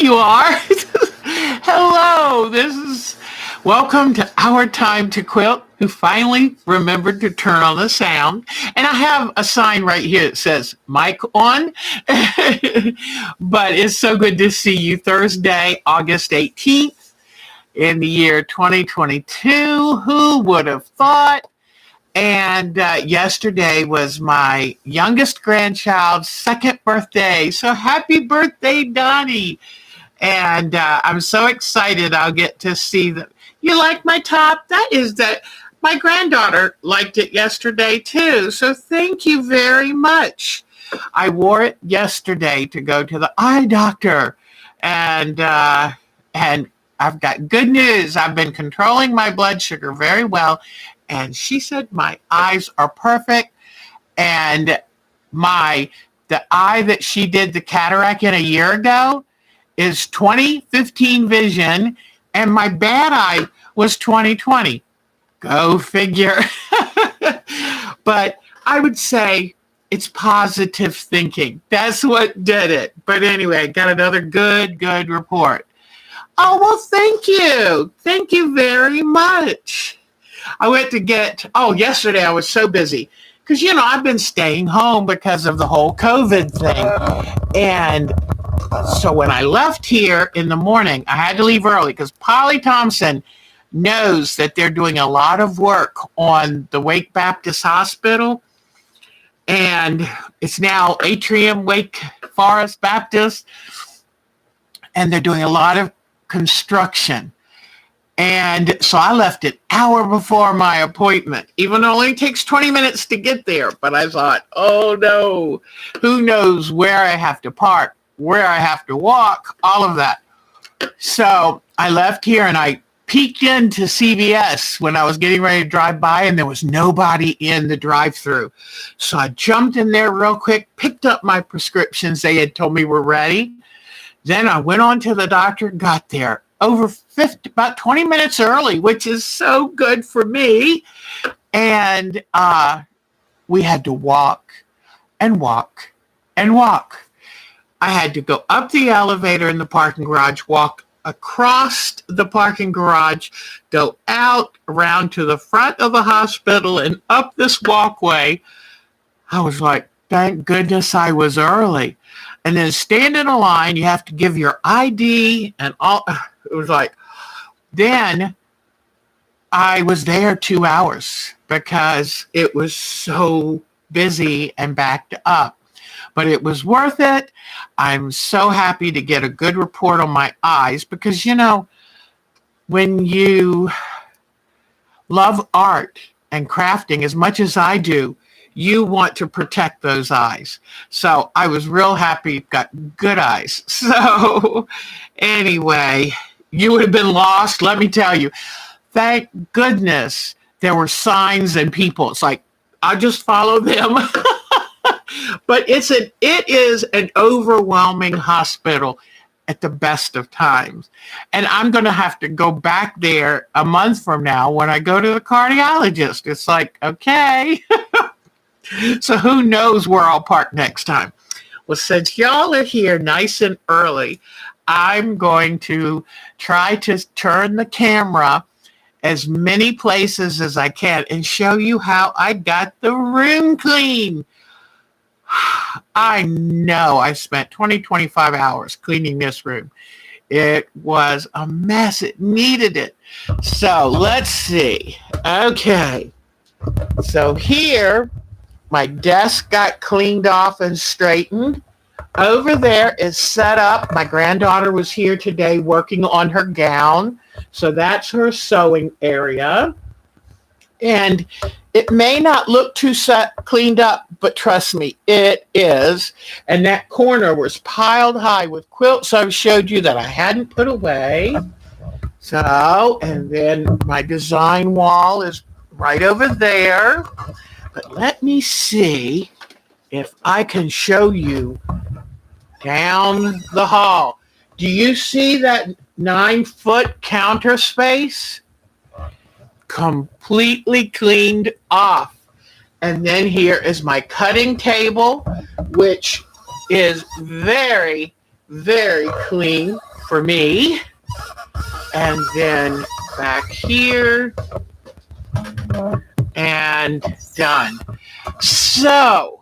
you are. Hello, welcome to Our Time to Quilt, who finally remembered to turn on the sound. And I have a sign right here that says mic on. But it's so good to see you Thursday, August 18th in the year 2022. Who would have thought? And yesterday was my youngest grandchild's second birthday. So happy birthday, Donnie. And I'm so excited I'll get to see that. You like my top? My granddaughter liked it yesterday too. So thank you very much. I wore it yesterday to go to the eye doctor. And I've got good news. I've been controlling my blood sugar very well. And she said my eyes are perfect. And the eye that she did the cataract in a year ago is 2015 vision, and my bad eye was 2020. Go figure. But I would say it's positive thinking. That's what did it. But anyway, got another good report. Oh, well, thank you. Thank you very much. I went to yesterday I was so busy because, I've been staying home because of the whole COVID thing. And so when I left here in the morning, I had to leave early because Polly Thompson knows that they're doing a lot of work on the Wake Baptist Hospital. And it's now Atrium Wake Forest Baptist. And they're doing a lot of construction. And so I left an hour before my appointment, even though it only takes 20 minutes to get there. But I thought, oh no, who knows where I have to park, where I have to walk, all of that. So I left here and I peeked into CVS when I was getting ready to drive by, and there was nobody in the drive-thru. So I jumped in there real quick, picked up my prescriptions they had told me were ready. Then I went on to the doctor, got there about 20 minutes early, which is so good for me. And we had to walk and walk and walk. I had to go up the elevator in the parking garage, walk across the parking garage, go out around to the front of the hospital and up this walkway. I was like, thank goodness I was early. And then stand in a line, you have to give your ID and all. It was like, then I was there 2 hours because it was so busy and backed up. But it was worth it. I'm so happy to get a good report on my eyes because, when you love art and crafting as much as I do, you want to protect those eyes. So I was real happy, got good eyes. So anyway, you would have been lost, let me tell you. Thank goodness there were signs and people. It's like, I just follow them. But it is an overwhelming hospital at the best of times. And I'm going to have to go back there a month from now when I go to the cardiologist. It's like, okay. So who knows where I'll park next time. Well, since y'all are here nice and early, I'm going to try to turn the camera as many places as I can and show you how I got the room clean. I know I spent 25 hours cleaning this room. It was a mess. It needed it. So let's see. Okay. So here, my desk got cleaned off and straightened. Over there is set up. My granddaughter was here today working on her gown. So that's her sewing area. And it may not look too cleaned up, but trust me, it is. And that corner was piled high with quilts I showed you that I hadn't put away. So, and then my design wall is right over there. But let me see if I can show you down the hall. Do you see that 9-foot counter space? Completely cleaned off. And then here is my cutting table, which is very, very clean. for me. And then back here. And done. So,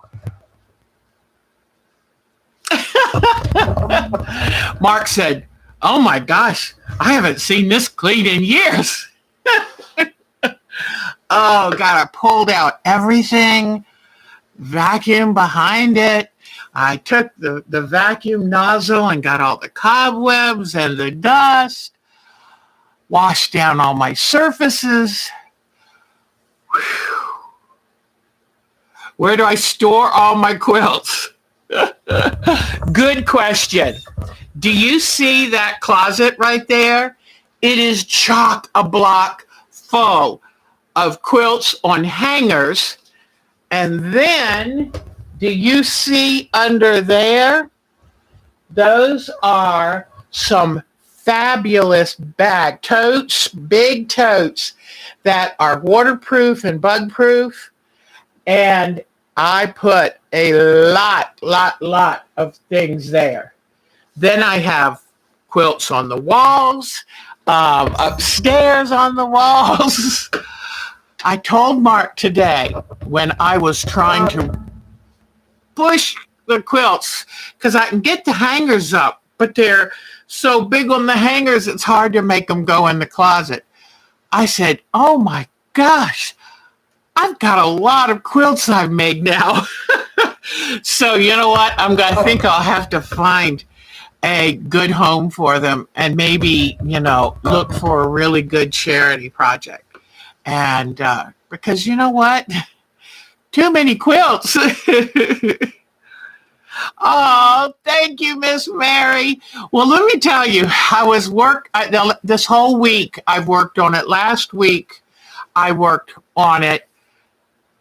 Mark said, oh my gosh, I haven't seen this clean in years. Oh, God, I pulled out everything, vacuum behind it. I took the vacuum nozzle and got all the cobwebs and the dust, washed down all my surfaces. Whew. Where do I store all my quilts? Good question. Do you see that closet right there? It is chock-a-block full of quilts on hangers. And then, do you see under there? Those are some fabulous bag totes, big totes that are waterproof and bug-proof. And I put a lot of things there. Then I have quilts on the walls, upstairs on the walls. I told Mark today when I was trying to push the quilts, because I can get the hangers up, but they're so big on the hangers, it's hard to make them go in the closet. I said, oh my gosh, I've got a lot of quilts I've made now. So you know what? I think I'll have to find a good home for them and maybe, look for a really good charity project. And because you know what? Too many quilts. Oh, thank you, Miss Mary. Well, let me tell you, this whole week. I've worked on it. Last week, I worked on it.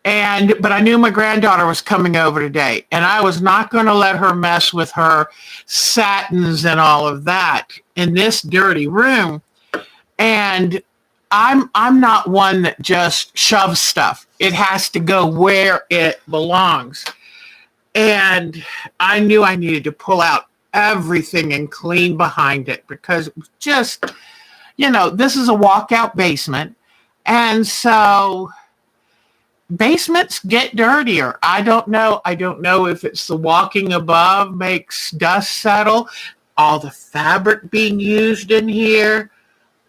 But I knew my granddaughter was coming over today, and I was not going to let her mess with her satins and all of that in this dirty room. And I'm not one that just shoves stuff. It has to go where it belongs. And I knew I needed to pull out everything and clean behind it because it was just, this is a walkout basement. And so basements get dirtier. I don't know if it's the walking above makes dust settle, all the fabric being used in here,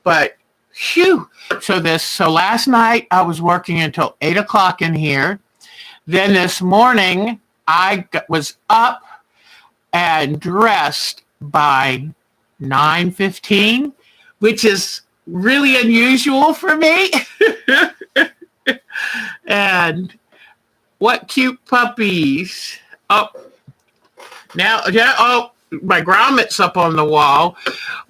but phew. So last night I was working until 8 o'clock in here. Then this morning I was up and dressed by 9:15, which is really unusual for me. And what cute puppies. Oh, now, yeah, oh, my grommets up on the wall.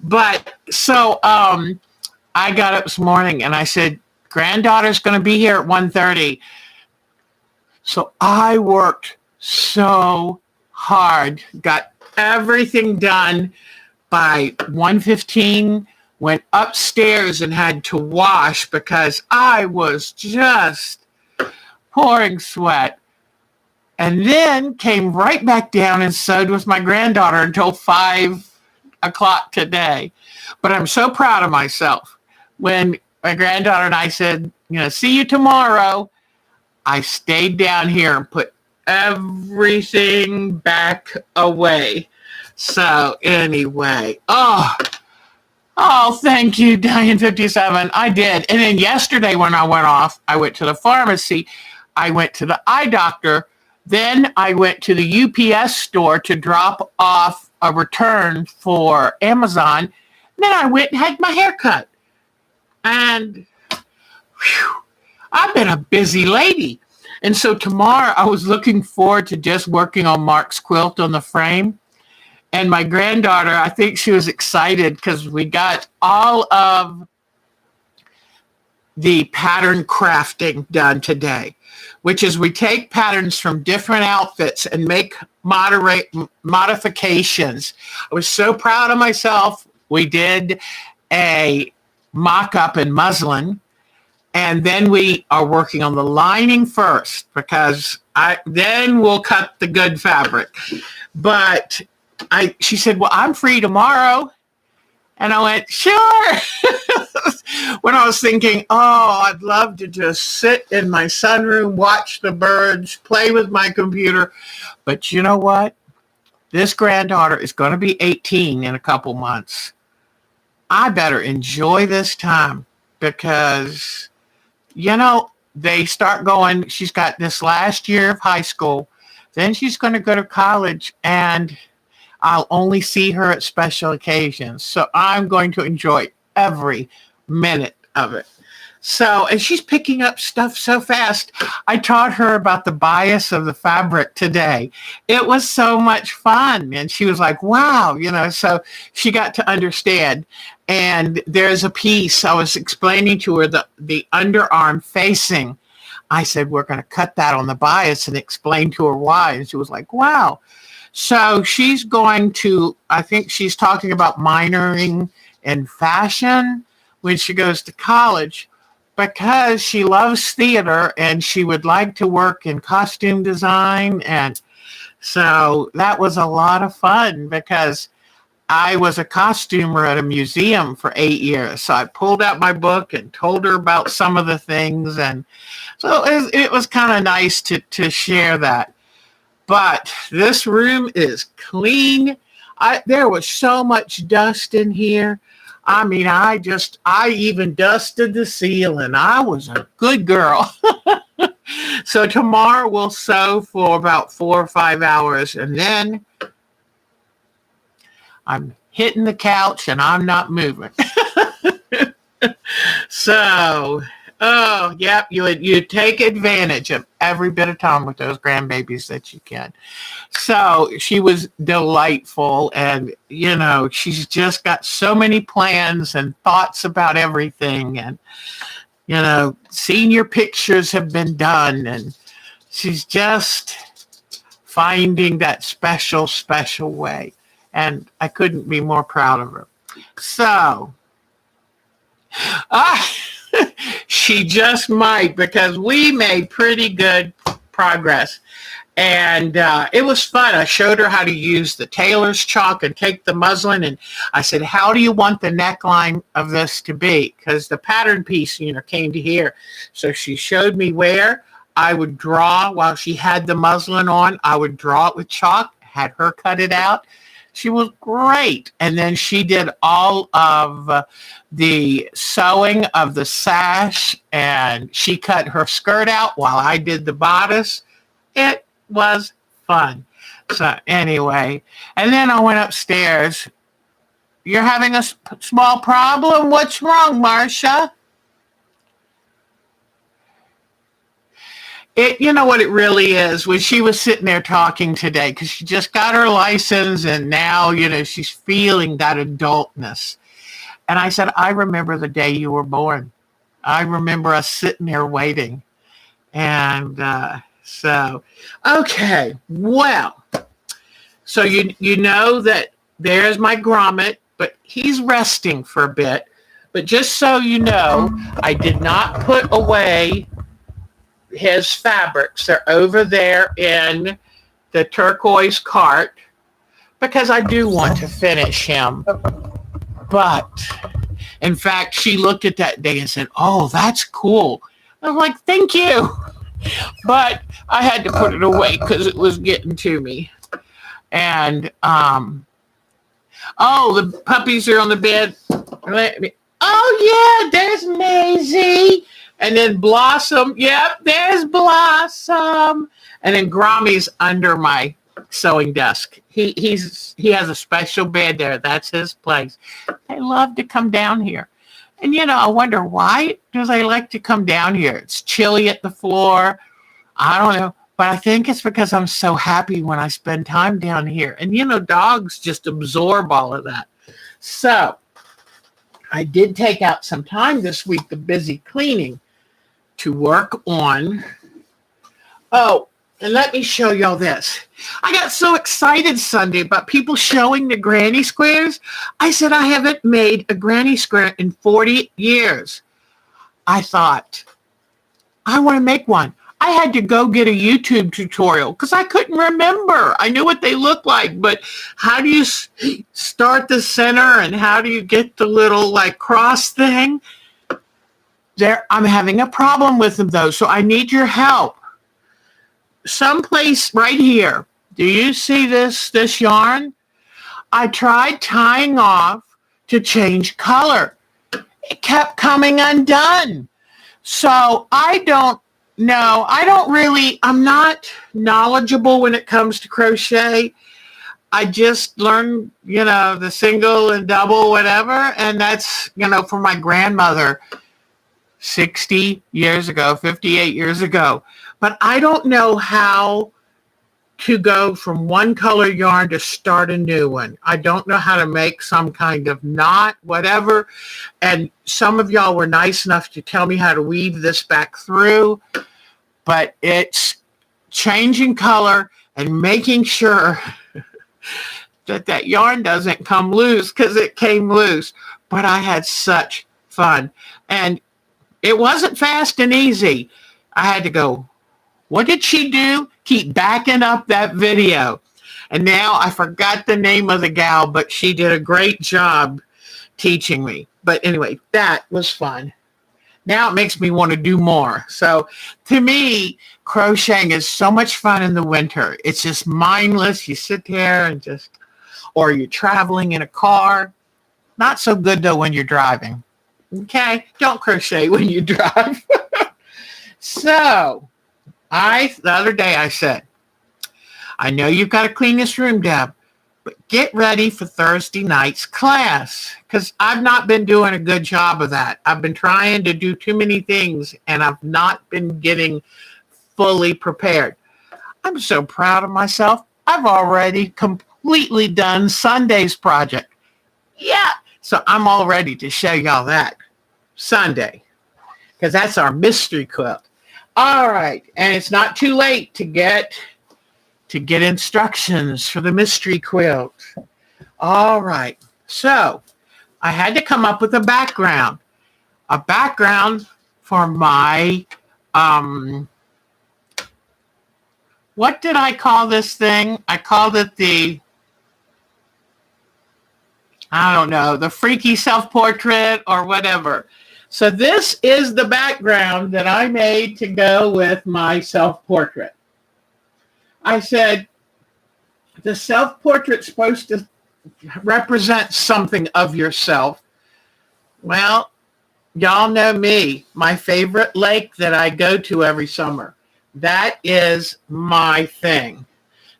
But so I got up this morning and I said, granddaughter's going to be here at 1:30. So I worked so hard, got everything done by 1:15, went upstairs and had to wash because I was just pouring sweat. And then came right back down and sewed with my granddaughter until 5 o'clock today. But I'm so proud of myself. When my granddaughter and I said, see you tomorrow, I stayed down here and put everything back away. So anyway, oh, thank you, Diane 57. I did. And then yesterday when I went off, I went to the pharmacy. I went to the eye doctor. Then I went to the UPS store to drop off a return for Amazon. Then I went and had my hair cut. And whew, I've been a busy lady. And so tomorrow I was looking forward to just working on Mark's quilt on the frame. And my granddaughter, I think she was excited because we got all of the pattern crafting done today, which is we take patterns from different outfits and make modifications. I was so proud of myself. We did a mock-up in muslin, and then we are working on the lining first because then we'll cut the good fabric. But she said, well, I'm free tomorrow. And I went, sure. When I was thinking, oh, I'd love to just sit in my sunroom, watch the birds, play with my computer. But you know what? This granddaughter is going to be 18 in a couple months. I better enjoy this time because, they start going, she's got this last year of high school. Then she's going to go to college, and I'll only see her at special occasions. So I'm going to enjoy every minute of it. So, and she's picking up stuff so fast. I taught her about the bias of the fabric today. It was so much fun. And she was like, wow, so she got to understand. And there's a piece I was explaining to her, the underarm facing. I said, we're going to cut that on the bias, and explain to her why. And she was like, wow. So she's going to, I think she's talking about minoring in fashion when she goes to college, because she loves theater and she would like to work in costume design. And so that was a lot of fun because I was a costumer at a museum for 8 years. So I pulled out my book and told her about some of the things. And so it was kind of nice to share that. But this room is clean. There was so much dust in here. I mean, I even dusted the ceiling. I was a good girl. So tomorrow we'll sew for about 4 or 5 hours. And then I'm hitting the couch and I'm not moving. So, oh, yep, you take advantage of every bit of time with those grandbabies that you can. So she was delightful, and, she's just got so many plans and thoughts about everything. And, senior pictures have been done, and she's just finding that special, special way. And I couldn't be more proud of her. So, she just might, because we made pretty good progress. And it was fun. I showed her how to use the tailor's chalk and take the muslin. And I said, how do you want the neckline of this to be? Because the pattern piece, came to here. So she showed me where I would draw while she had the muslin on. I would draw it with chalk, had her cut it out. She was great. And then she did all of the sewing of the sash, and she cut her skirt out while I did the bodice. It was fun. So anyway, and then I went upstairs. You're having a small problem? What's wrong, Marcia? You know what it really is, when she was sitting there talking today, because she just got her license, and now, she's feeling that adultness. And I said, I remember the day you were born. I remember us sitting there waiting. And so, okay, well, so you know that there's my grommet, but he's resting for a bit. But just so you know, I did not put away his fabrics. They're over there in the turquoise cart because I do want to finish him. But in fact, she looked at that day and said, oh, that's cool. I was like, thank you. But I had to put it away because it was getting to me. And oh, the puppies are on the bed. Oh yeah, there's Maisie. And then Blossom. Yep, there's Blossom. And then Grommy's under my sewing desk. He has a special bed there. That's his place. They love to come down here. And, I wonder, why do they like to come down here? It's chilly at the floor. I don't know. But I think it's because I'm so happy when I spend time down here. And, dogs just absorb all of that. So I did take out some time this week, the busy cleaning, to work on. Oh, and let me show y'all this. I got so excited Sunday about people showing the granny squares. I said, I haven't made a granny square in 40 years. I thought, I want to make one. I had to go get a YouTube tutorial because I couldn't remember. I knew what they looked like, but how do you start the center and how do you get the little like cross thing? There, I'm having a problem with them though, so I need your help. Someplace right here. Do you see this yarn? I tried tying off to change color. It kept coming undone. So I don't know. I'm not knowledgeable when it comes to crochet. I just learned, the single and double, whatever. And that's, from my grandmother 60 years ago, 58 years ago. But I don't know how to go from one color yarn to start a new one. I don't know how to make some kind of knot, whatever. And some of y'all were nice enough to tell me how to weave this back through, but it's changing color and making sure that yarn doesn't come loose, because it came loose. But I had such fun. And it wasn't fast and easy. I had to go, what did she do? Keep backing up that video. And now I forgot the name of the gal, but she did a great job teaching me. But anyway, that was fun. Now it makes me want to do more. So to me, crocheting is so much fun in the winter. It's just mindless. You sit there and or you're traveling in a car. Not so good though when you're driving. Okay? Don't crochet when you drive. So the other day I said, I know you've got to clean this room, Deb, but get ready for Thursday night's class, because I've not been doing a good job of that. I've been trying to do too many things, and I've not been getting fully prepared. I'm so proud of myself. I've already completely done Sunday's project. Yeah, so I'm all ready to show y'all that Sunday, because that's our mystery quilt. All right, and it's not too late to get instructions for the mystery quilt. All right, so I had to come up with a background for my, what did I call this thing? I called it the Freaky Self Portrait or whatever. So this is the background that I made to go with my self-portrait. I said, the self-portrait's supposed to represent something of yourself. Well, y'all know me, my favorite lake that I go to every summer. That is my thing.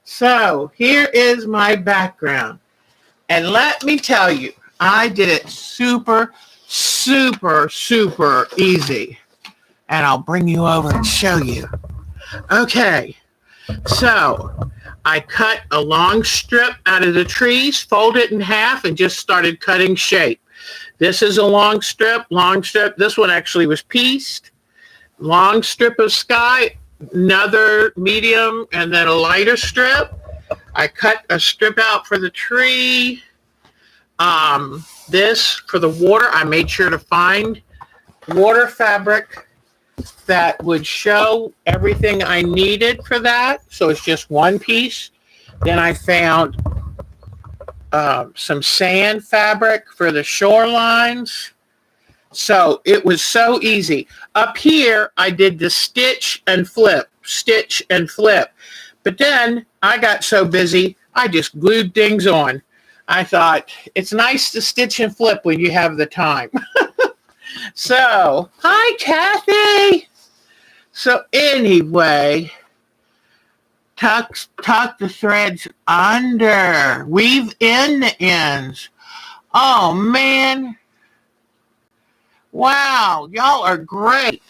So here is my background. And let me tell you, I did it super easy. And I'll bring you over and show you. Okay, so I cut a long strip out of the trees, fold it in half, and just started cutting shape. This is a long strip. This one actually was pieced. Long strip of sky, another medium, and then a lighter strip. I cut a strip out for the tree. This for the water, I made sure to find water fabric that would show everything I needed for that. So it's just one piece. Then I found some sand fabric for the shorelines. So it was so easy. Up here, I did the stitch and flip. But then I got so busy, I just glued things on. I thought, it's nice to stitch and flip when you have the time. So, hi, Kathy. So anyway, tuck the threads under. Weave in the ends. Oh, man. Wow, y'all are great.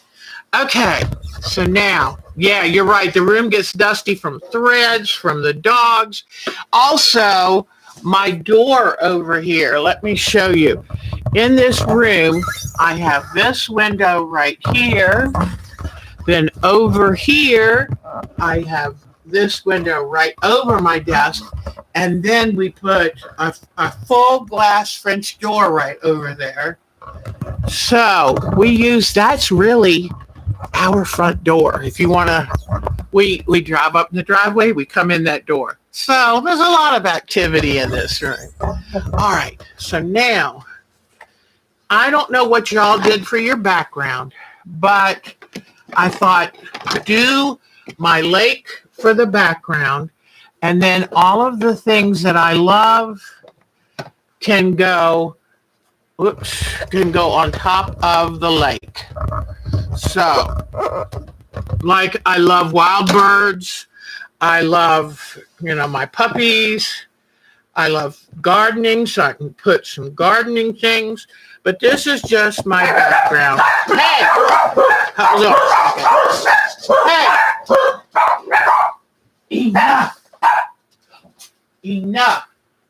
Okay, so now, yeah, you're right. The room gets dusty from threads, from the dogs. Also, my door over here, let me show you. In this room, I have this window right here. Then over here, I have this window right over my desk. And then we put a full glass French door right over there. So we use, that's really our front door. If you want to, we drive up the driveway, we come in that door. So there's a lot of activity in this room. All right, so now, I don't know what y'all did for your background, but I thought do my lake for the background, and then all of the things that I love can go on top of the lake. So, like I love wild birds, I love, my puppies, I love gardening, so I can put some gardening things, but this is just my background. Hey! Look. Hey! Enough.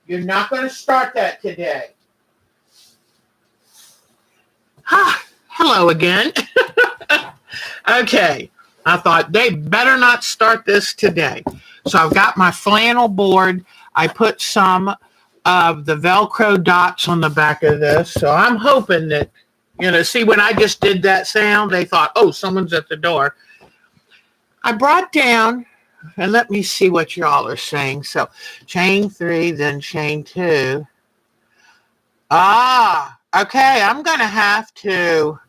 You're not going to start that today. Hello again. Okay. I thought they better not start this today. So I've got my flannel board. I put some of the Velcro dots on the back of this. So I'm hoping that, see, when I just did that sound, they thought, oh, someone's at the door. I brought down, and let me see what y'all are saying. So chain 3, then chain 2. Okay. I'm going to have to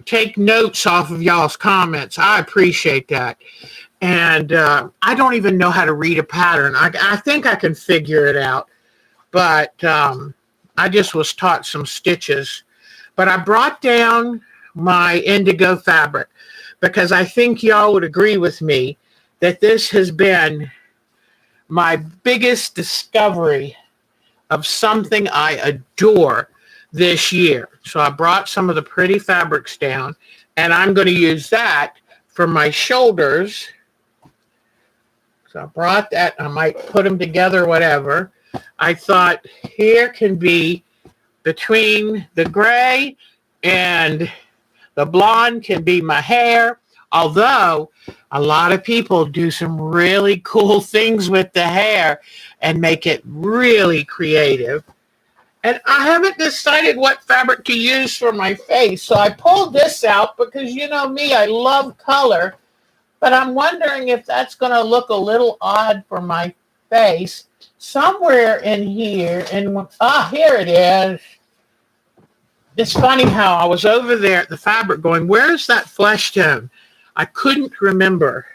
take notes off of y'all's comments. I appreciate that. And I don't even know how to read a pattern. I think I can figure it out. But I just was taught some stitches. But I brought down my indigo fabric because I think y'all would agree with me that this has been my biggest discovery of something I adore this year. So I brought some of the pretty fabrics down, and I'm going to use that for my shoulders. So I brought that. I might put them together, whatever. I thought here can be between the gray and the blonde can be my hair. Although a lot of people do some really cool things with the hair and make it really creative. And I haven't decided what fabric to use for my face. So I pulled this out because you know me, I love color. But I'm wondering if that's going to look a little odd for my face. Somewhere in here, and here it is. It's funny how I was over there at the fabric going, where's that flesh tone? I couldn't remember.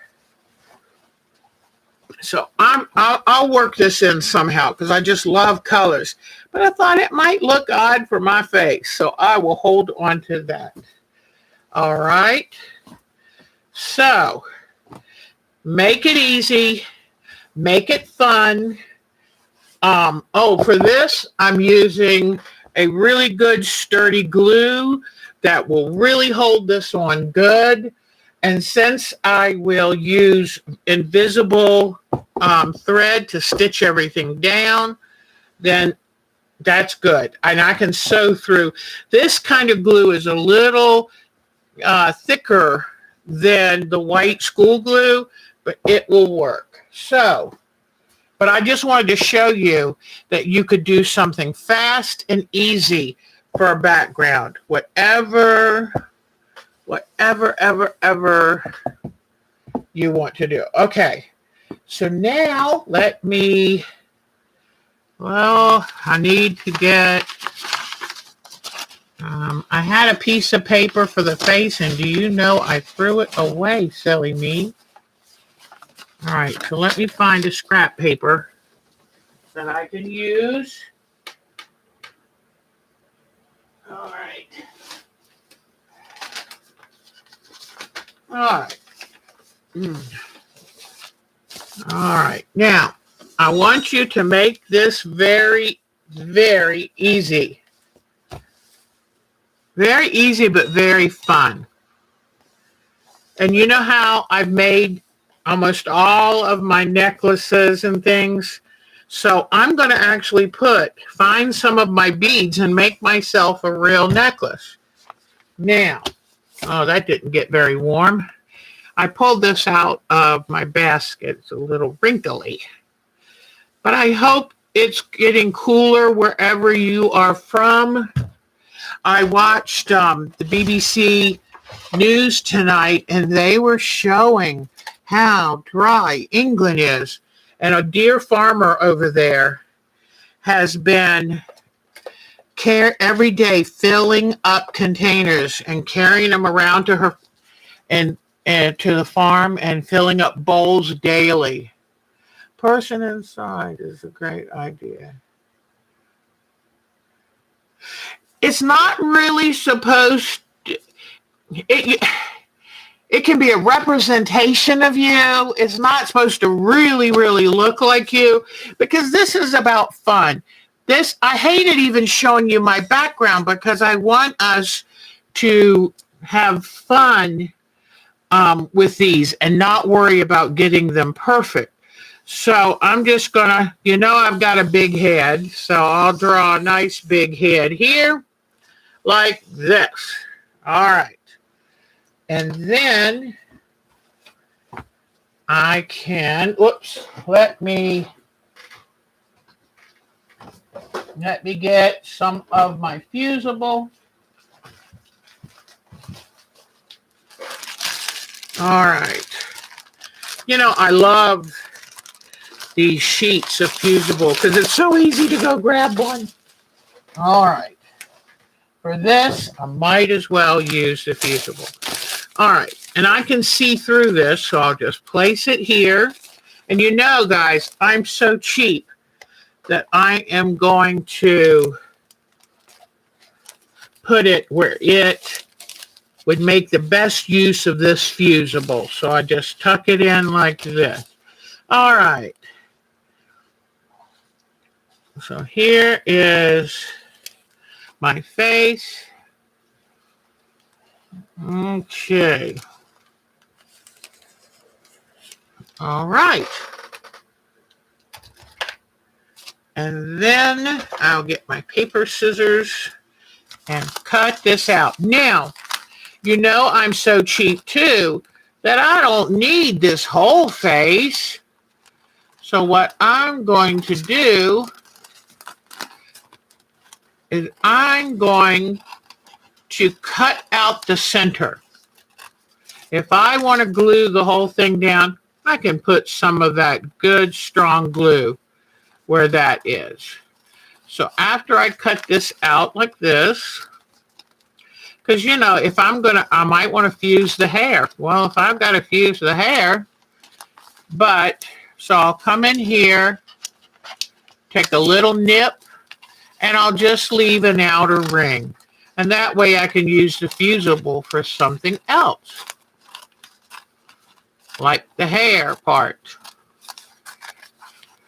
So I'll work this in somehow because I just love colors. But I thought it might look odd for my face. So I will hold on to that. All right. So make it easy. Make it fun. For this, I'm using a really good sturdy glue that will really hold this on good. And since I will use invisible thread to stitch everything down, then that's good. And I can sew through. This kind of glue is a little thicker than the white school glue, but it will work. So, but I just wanted to show you that you could do something fast and easy for a background. Whatever you want to do. Okay, so now I need to get, I had a piece of paper for the face, and do you know I threw it away, silly me. All right, so let me find a scrap paper that I can use. All right. All right. All right. Now, I want you to make this very, very easy. Very easy, but very fun. And you know how I've made almost all of my necklaces and things? So I'm going to actually find some of my beads and make myself a real necklace. Now, oh, that didn't get very warm. I pulled this out of my basket. It's a little wrinkly. But I hope it's getting cooler wherever you are from. I watched the BBC news tonight, and they were showing how dry England is. And a dear farmer over there has been every day filling up containers and carrying them around to her and to the farm and filling up bowls daily. Person inside is a great idea. It's not really supposed to, it can be a representation of you. It's not supposed to really, really look like you because this is about fun. I hated even showing you my background because I want us to have fun with these and not worry about getting them perfect. So I'm just gonna, I've got a big head, so I'll draw a nice big head here like this. All right. And then I can, let me get some of my fusible. All right. I love these sheets of fusible because it's so easy to go grab one. All right. For this, I might as well use the fusible. All right. And I can see through this, so I'll just place it here. And guys, I'm so cheap that I am going to put it where it would make the best use of this fusible. So I just tuck it in like this. All right. So here is my face. Okay. All right. And then I'll get my paper scissors and cut this out. Now, I'm so cheap too that I don't need this whole face. So what I'm going to do is I'm going to cut out the center. If I want to glue the whole thing down, I can put some of that good strong glue where that is. So after I cut this out like this, because if I might want to fuse the hair. Well, if I've got to fuse the hair, so I'll come in here, take a little nip, and I'll just leave an outer ring. And that way I can use the fusible for something else, like the hair part.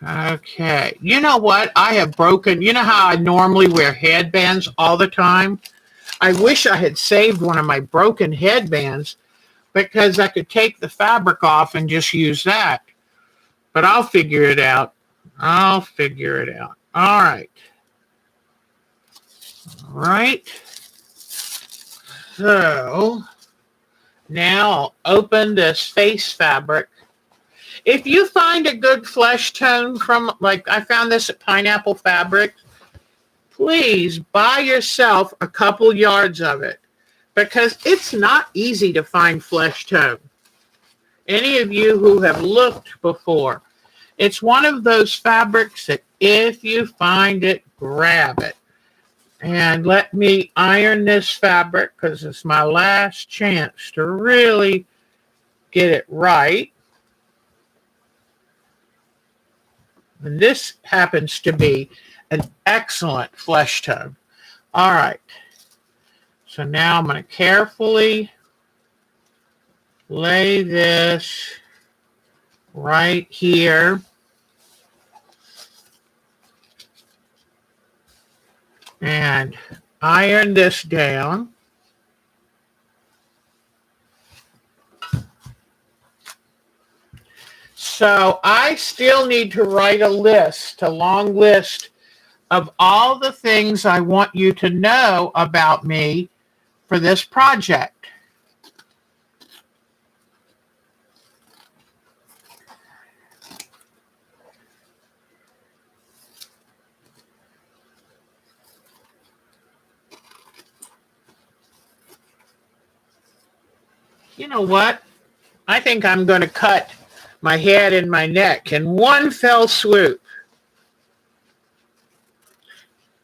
Okay. You know what? I have broken, how I normally wear headbands all the time? I wish I had saved one of my broken headbands because I could take the fabric off and just use that. But I'll figure it out. All right. All right. So now I'll open this face fabric. If you find a good flesh tone from, like I found this at Pineapple Fabric, please buy yourself a couple yards of it because it's not easy to find flesh tone. Any of you who have looked before, it's one of those fabrics that if you find it, grab it. And let me iron this fabric because it's my last chance to really get it right. And this happens to be an excellent flesh tone. All right. So now I'm going to carefully lay this right here. And iron this down. So I still need to write a long list of all the things I want you to know about me for this project. You know what? I think I'm going to cut my head and my neck in one fell swoop.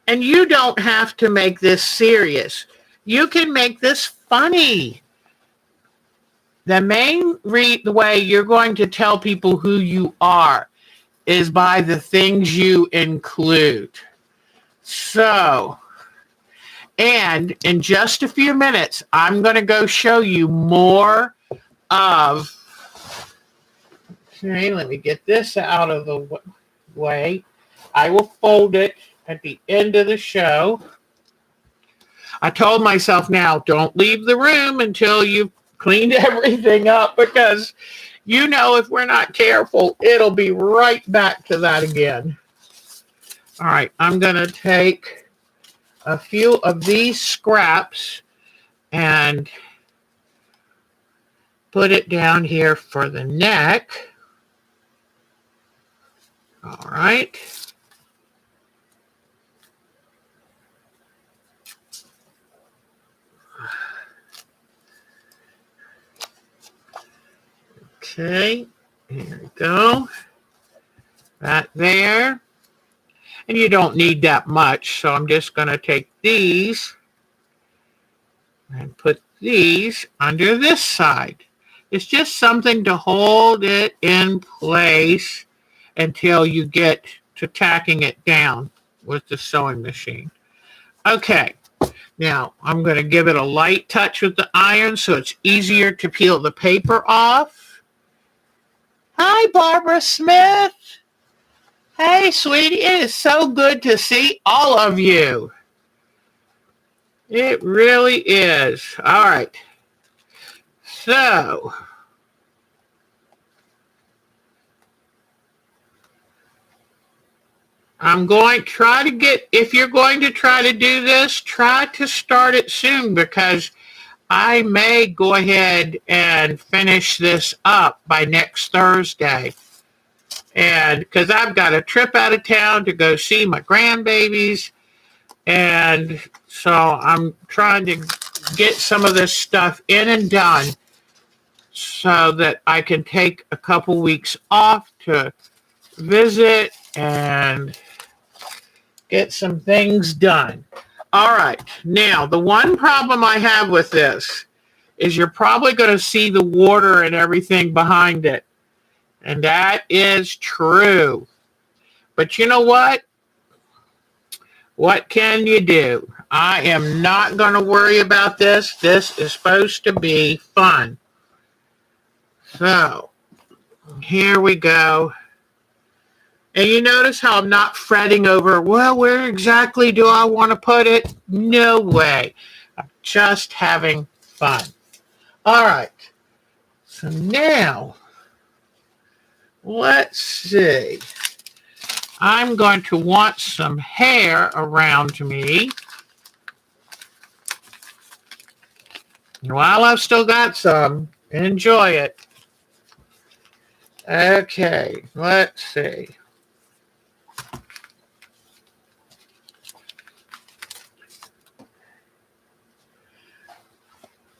And you don't have to make this serious. You can make this funny. The main the way you're going to tell people who you are is by the things you include. So, and in just a few minutes, I'm going to go show you more of, okay, let me get this out of the way. I will fold it at the end of the show. I told myself now, don't leave the room until you've cleaned everything up, because you know if we're not careful, it'll be right back to that again. All right, I'm going to take a few of these scraps and put it down here for the neck. All right. Okay, here we go. That there. And you don't need that much, so I'm just going to take these and put these under this side. It's just something to hold it in place until you get to tacking it down with the sewing machine. Okay, now I'm going to give it a light touch with the iron so it's easier to peel the paper off. Hi, Barbara Smith. Hey, sweetie, it is so good to see all of you. It really is. All right. So, I'm going to try to get, if you're going to try to do this, try to start it soon, because I may go ahead and finish this up by next Thursday. And because I've got a trip out of town to go see my grandbabies. And so I'm trying to get some of this stuff in and done so that I can take a couple weeks off to visit and get some things done. All right. Now, the one problem I have with this is you're probably going to see the water and everything behind it. And that is true. But you know what? What can you do? I am not going to worry about this. This is supposed to be fun. So, here we go. And you notice how I'm not fretting over, well, where exactly do I want to put it? No way. I'm just having fun. All right. So now, let's see. I'm going to want some hair around me. While I've still got some, enjoy it. Okay, let's see.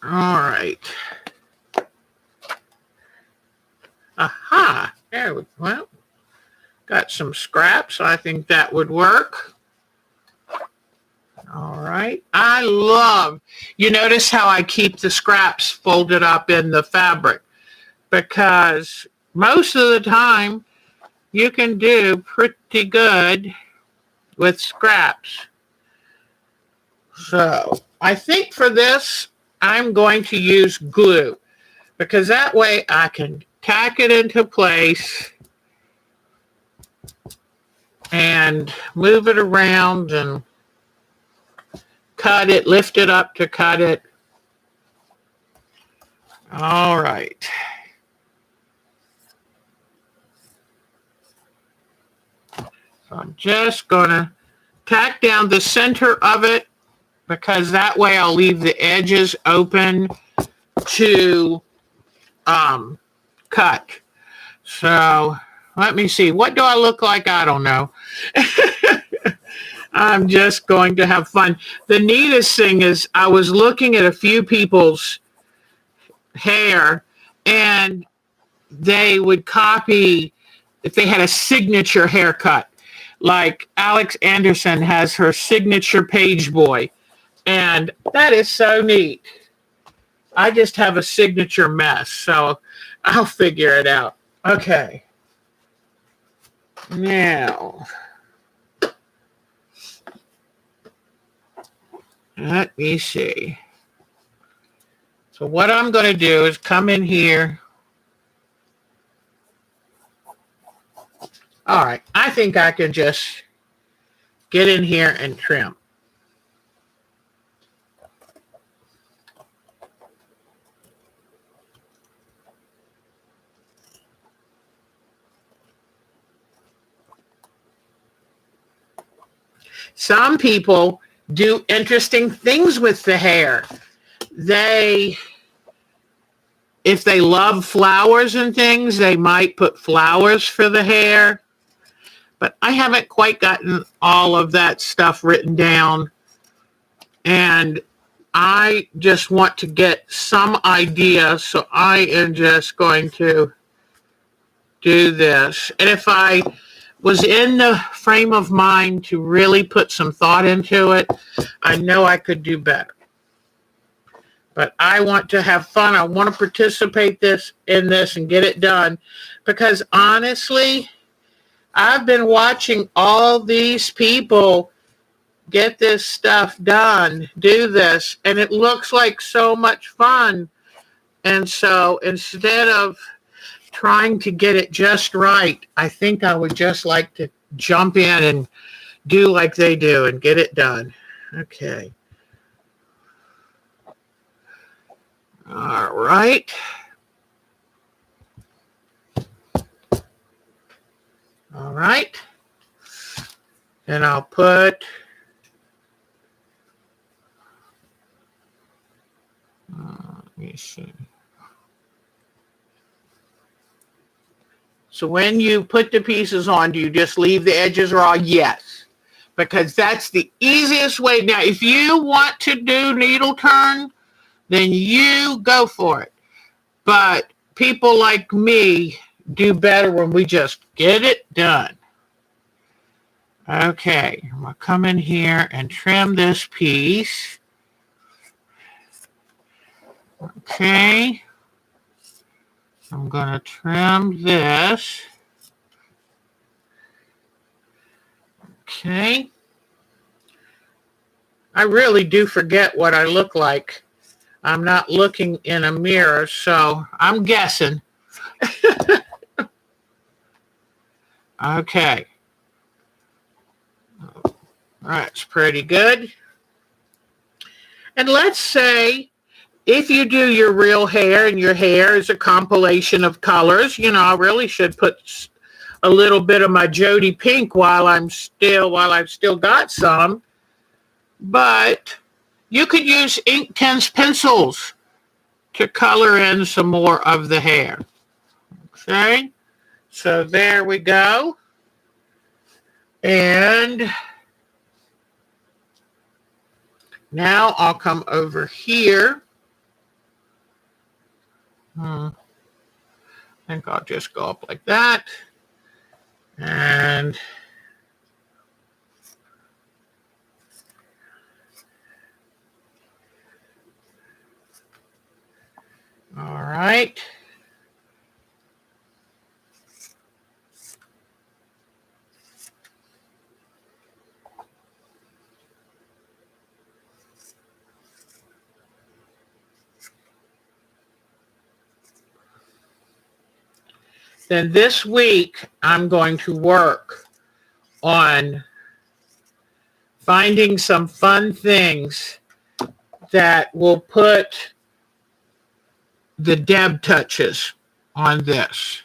All right. Aha, there we go. Well, got some scraps. I think that would work. All right. I love, you notice how I keep the scraps folded up in the fabric, because most of the time you can do pretty good with scraps. So I think for this, I'm going to use glue, because that way I can tack it into place and move it around and cut it, lift it up to cut it. All right. So I'm just going to tack down the center of it, because that way I'll leave the edges open to cut. So let me see. What do I look like? I don't know. I'm just going to have fun. The neatest thing is I was looking at a few people's hair, and they would copy if they had a signature haircut. Like Alex Anderson has her signature page boy, and that is so neat. I just have a signature mess, so I'll figure it out. Okay. Now, let me see. So what I'm going to do is come in here. All right. I think I can just get in here and trim. Some people do interesting things with the hair. If they love flowers and things, they might put flowers for the hair. But I haven't quite gotten all of that stuff written down. And I just want to get some idea. So I am just going to do this. And if I was in the frame of mind to really put some thought into it, I know I could do better. But I want to have fun. I want to participate in this and get it done. Because honestly, I've been watching all these people get this stuff done, do this, and it looks like so much fun. And so instead of trying to get it just right, I think I would just like to jump in and do like they do and get it done. Okay. All right. All right. And I'll put let me see. So when you put the pieces on, do you just leave the edges raw? Yes, because that's the easiest way. Now, if you want to do needle turn, then you go for it. But people like me do better when we just get it done. Okay, I'm going to come in here and trim this piece. Okay. I'm going to trim this. Okay. I really do forget what I look like. I'm not looking in a mirror, so I'm guessing. Okay. That's pretty good. And let's say if you do your real hair and your hair is a compilation of colors, I really should put a little bit of my Jody pink while I've still got some. But you could use Inktense pencils to color in some more of the hair. Okay, so there we go. And now I'll come over here. I think I'll just go up like that. And all right. Then this week, I'm going to work on finding some fun things that will put the Deb touches on this.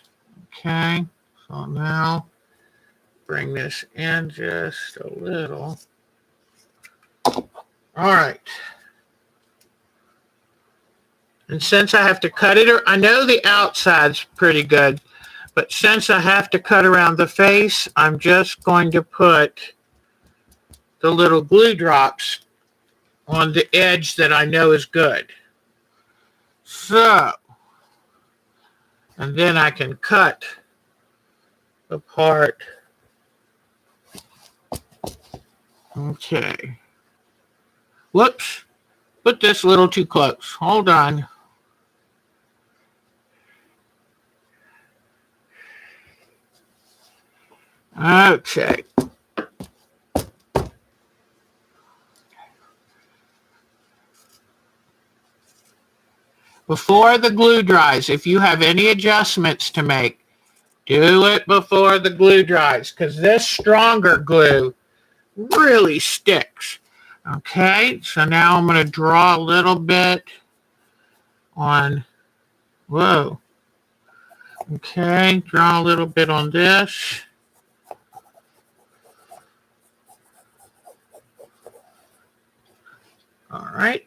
Okay, so now bring this in just a little. All right. And since I have to cut it, I know the outside's pretty good, but since I have to cut around the face, I'm just going to put the little glue drops on the edge that I know is good. So, and then I can cut the part. Okay. Whoops. Put this a little too close. Hold on. Okay. Before the glue dries, if you have any adjustments to make, do it before the glue dries, because this stronger glue really sticks. Okay, so now I'm going to draw a little bit on, whoa. Okay, draw a little bit on this. All right.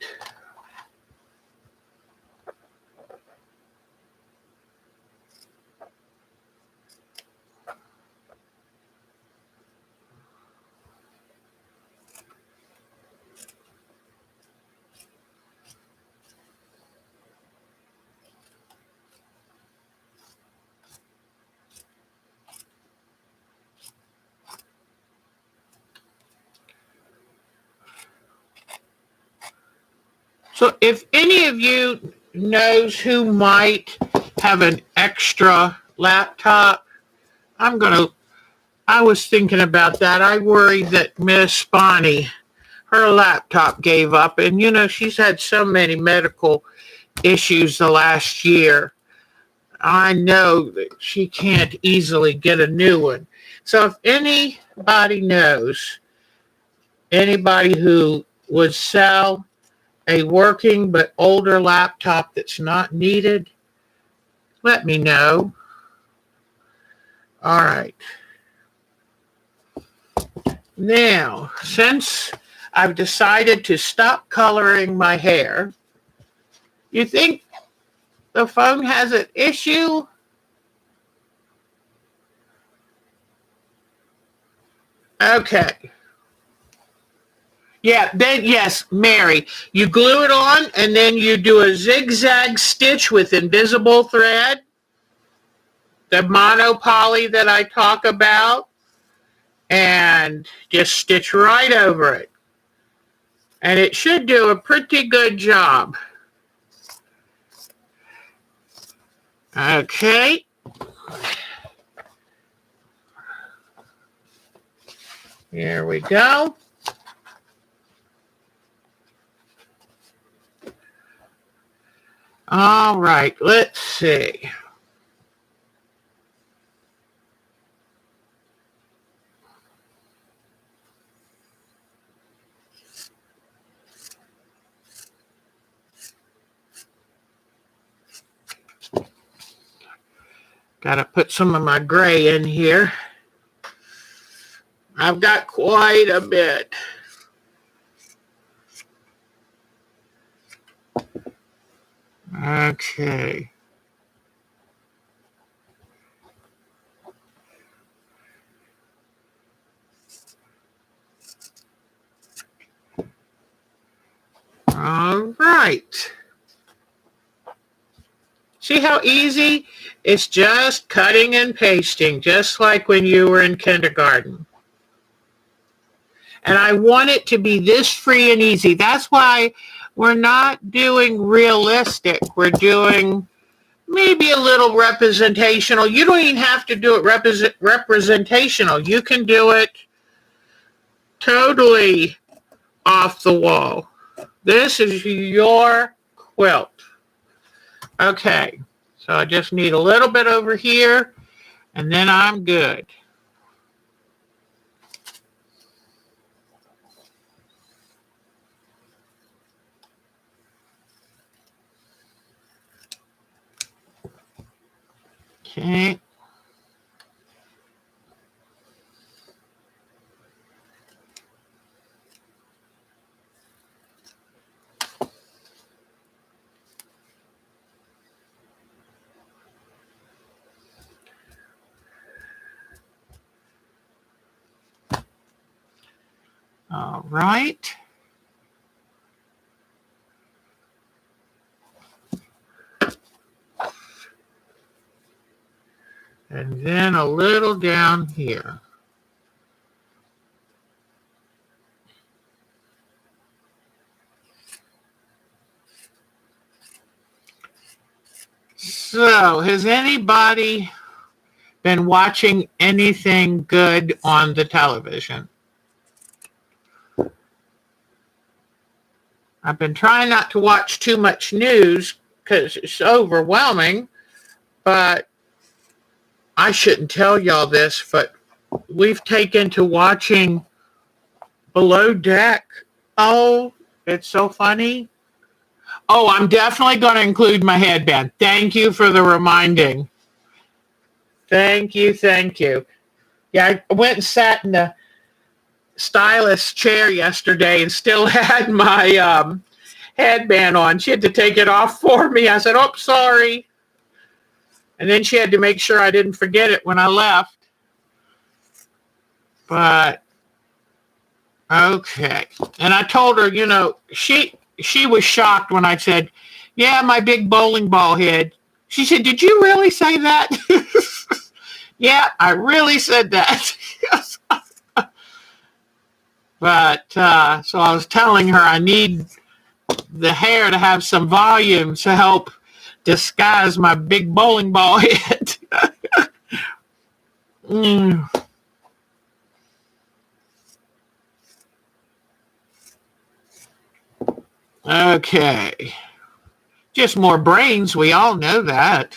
So if any of you knows who might have an extra laptop, I was thinking about that. I worried that Miss Bonnie, her laptop gave up, and she's had so many medical issues the last year. I know that she can't easily get a new one. So if anybody knows anybody who would sell a working but older laptop that's not needed, let me know. All right. Now, since I've decided to stop coloring my hair, you think the phone has an issue? Okay. Yeah, then yes, Mary, you glue it on and then you do a zigzag stitch with invisible thread, the monopoly that I talk about, and just stitch right over it. And it should do a pretty good job. Okay. Here we go. All right, let's see. Got to put some of my gray in here. I've got quite a bit. Okay. All right. See how easy? It's just cutting and pasting, just like when you were in kindergarten. And I want it to be this free and easy. That's why we're not doing realistic. We're doing maybe a little representational. You don't even have to do it representational. You can do it totally off the wall. This is your quilt. Okay, so I just need a little bit over here, and then I'm good. Okay. All right. then a little down here. So, has anybody been watching anything good on the television? I've been trying not to watch too much news because it's overwhelming, but I shouldn't tell y'all this, but we've taken to watching Below Deck. Oh, it's so funny. Oh, I'm definitely going to include my headband. Thank you for the reminding. Thank you, thank you. Yeah, I went and sat in the stylist chair yesterday and still had my headband on. She had to take it off for me. I said, oh, sorry. And then she had to make sure I didn't forget it when I left. But, okay. And I told her, you know, she was shocked when I said, yeah, my big bowling ball head. She said, did you really say that? Yeah, I really said that. But, so I was telling her I need the hair to have some volume to help disguise my big bowling ball head. Okay. Just more brains, we all know that.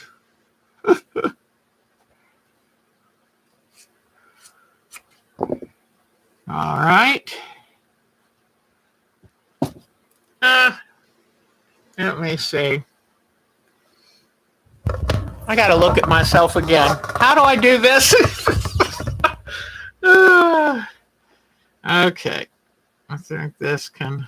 All right. Let me see. I got to look at myself again. How do I do this? Okay. I think this can...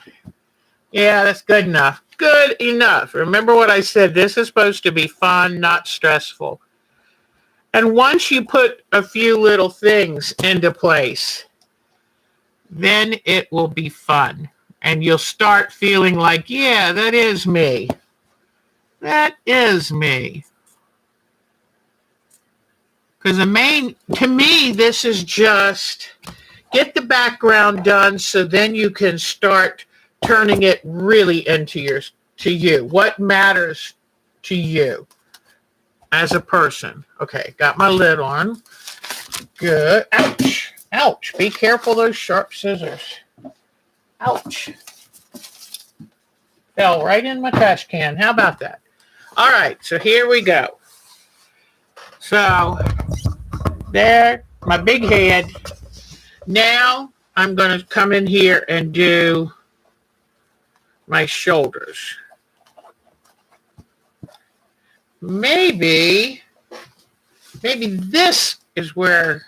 Yeah, that's good enough. Good enough. Remember what I said. This is supposed to be fun, not stressful. And once you put a few little things into place, then it will be fun. And you'll start feeling like, yeah, that is me. That is me. Because to me, this is just get the background done so then you can start turning it really into you. What matters to you as a person. Okay, got my lid on. Good. Ouch. Ouch. Be careful those sharp scissors. Ouch. Fell right in my trash can. How about that? All right, so here we go. So there, my big head. Now I'm going to come in here and do my shoulders. Maybe this is where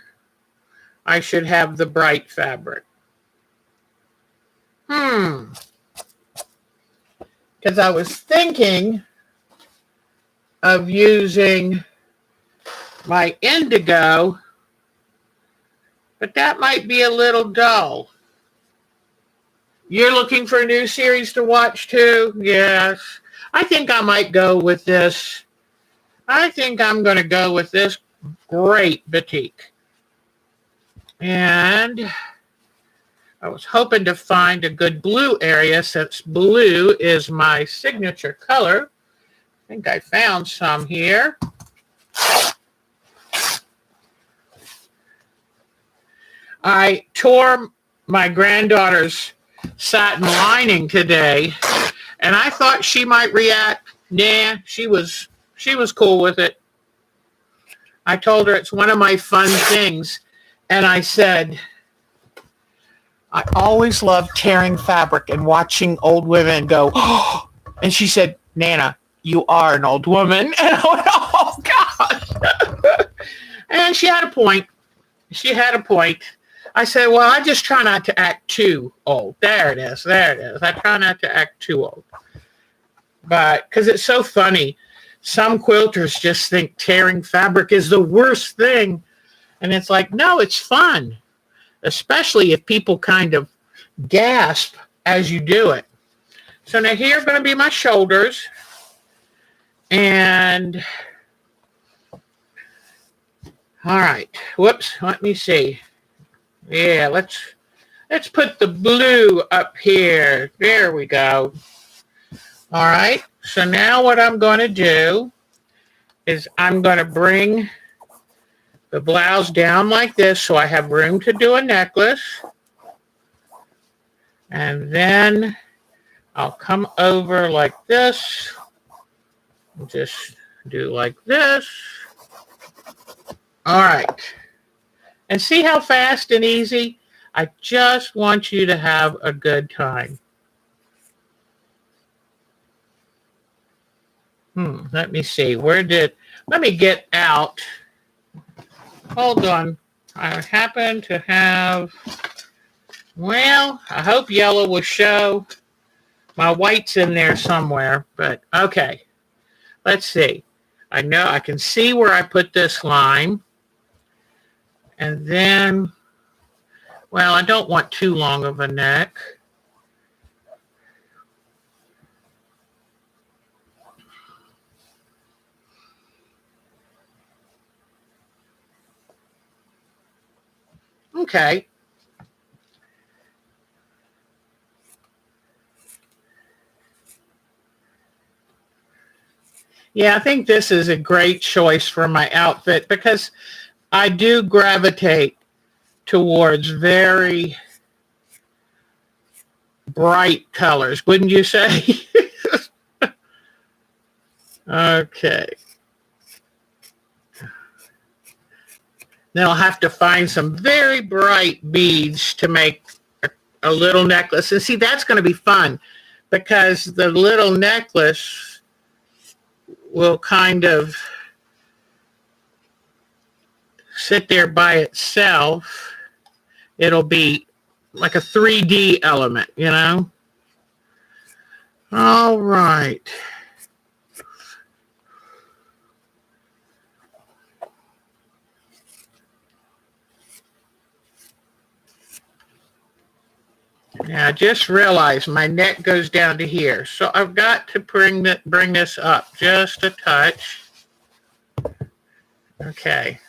I should have the bright fabric. Because I was thinking of using my indigo, but that might be a little dull. You're looking for a new series to watch too? Yes. I think I might go with this. I think I'm going to go with this great batik. And I was hoping to find a good blue area since blue is my signature color. I think I found some here. I tore my granddaughter's satin lining today, and I thought she might react. Nah, she was cool with it. I told her it's one of my fun things, and I said, I always love tearing fabric and watching old women go, oh, and she said, Nana, you are an old woman. And I went, oh, gosh. And she had a point. She had a point. I said, well, I just try not to act too old. There it is. There it is. I try not to act too old. But because it's so funny, some quilters just think tearing fabric is the worst thing. And it's like, no, it's fun, especially if people kind of gasp as you do it. So now here are going to be my shoulders. And All right. Whoops. Let me see. Yeah, let's put the blue up here. There we go. All right. So now what I'm going to do is I'm going to bring the blouse down like this so I have room to do a necklace. And then I'll come over like this. Just do like this. All right. And see how fast and easy? I just want you to have a good time. Let me see. Let me get out. Hold on. I happen to have, well, I hope yellow will show. My white's in there somewhere, but okay. Let's see. I know I can see where I put this line. And then, well, I don't want too long of a neck. Okay. Yeah, I think this is a great choice for my outfit because I do gravitate towards very bright colors, wouldn't you say? Okay. Then I'll have to find some very bright beads to make a little necklace. And see, that's going to be fun because the little necklace will kind of sit there by itself. It'll be like a 3D element, you know? All right. Now, I just realized my neck goes down to here. So I've got to bring this up just a touch. Okay.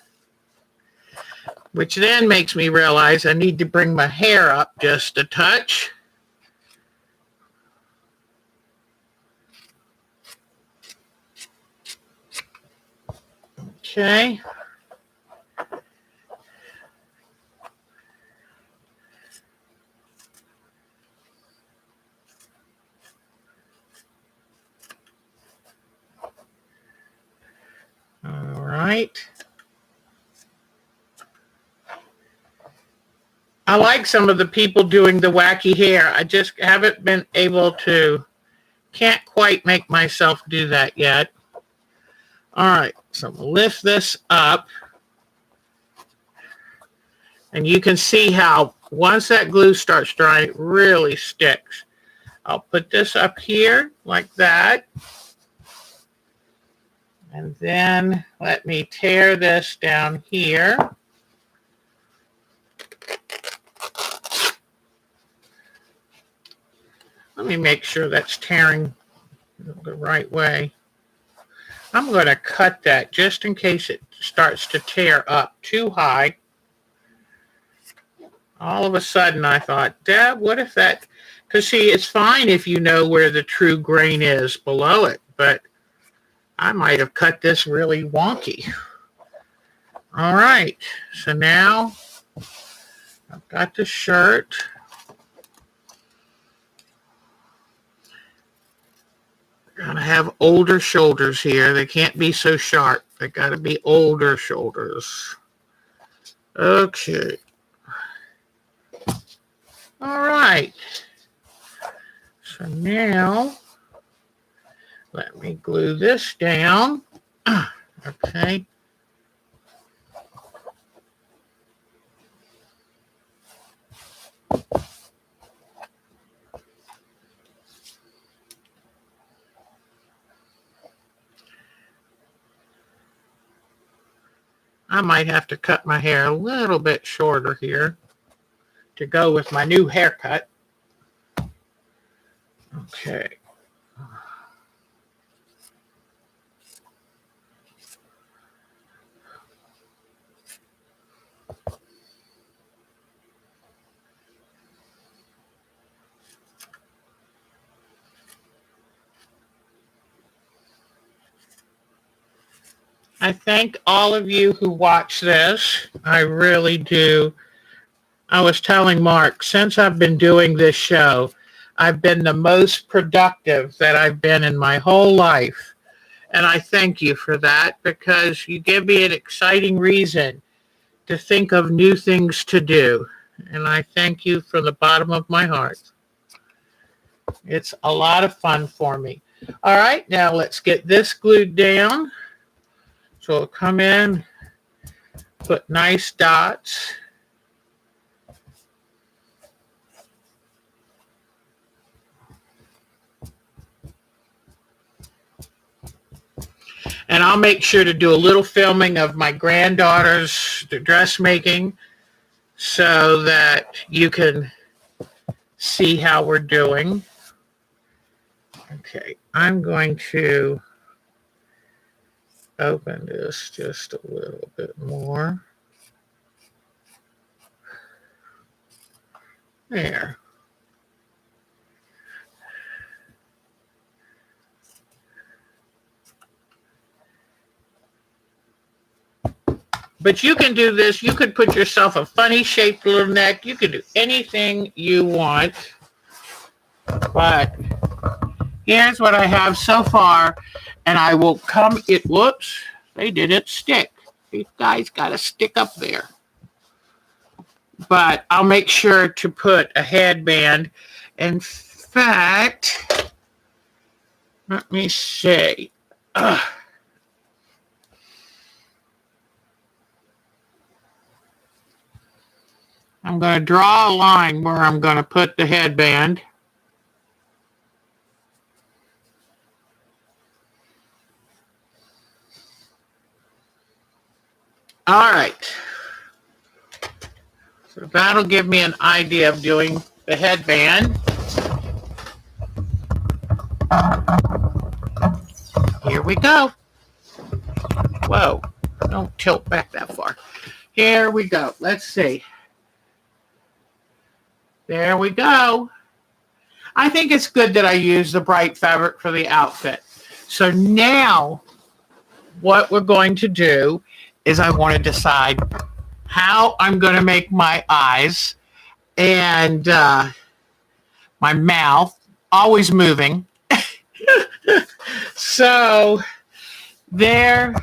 Which then makes me realize I need to bring my hair up just a touch. Okay. All right. I like some of the people doing the wacky hair. I just haven't been able to, can't quite make myself do that yet. All right, so I'm going to lift this up. And you can see how once that glue starts drying, it really sticks. I'll put this up here like that. And then let me tear this down here. Let me make sure that's tearing the right way. I'm going to cut that just in case it starts to tear up too high. All of a sudden I thought, Deb, what if that, because see, it's fine if you know where the true grain is below it, but I might have cut this really wonky. All right, so now I've got the shirt. Gotta have older shoulders here. They can't be so sharp. They gotta be older shoulders. Okay. All right. So now, let me glue this down. Okay. I might have to cut my hair a little bit shorter here to go with my new haircut. Okay. I thank all of you who watch this. I really do. I was telling Mark, since I've been doing this show, I've been the most productive that I've been in my whole life. And I thank you for that because you give me an exciting reason to think of new things to do. And I thank you from the bottom of my heart. It's a lot of fun for me. All right, now let's get this glued down. So it'll come in, put nice dots. And I'll make sure to do a little filming of my granddaughter's dressmaking so that you can see how we're doing. Okay, I'm going to open this just a little bit more. There. But you can do this. You could put yourself a funny shaped little neck. You can do anything you want. But here's what I have so far. And I will come, whoops, they didn't stick. These guys got to stick up there. But I'll make sure to put a headband. In fact, let me see. I'm going to draw a line where I'm going to put the headband. All right. So that'll give me an idea of doing the headband. Here we go. Whoa, don't tilt back that far. Here we go. Let's see. There we go. I think it's good that I use the bright fabric for the outfit. So now what we're going to do is I want to decide how I'm going to make my eyes and my mouth, always moving. So there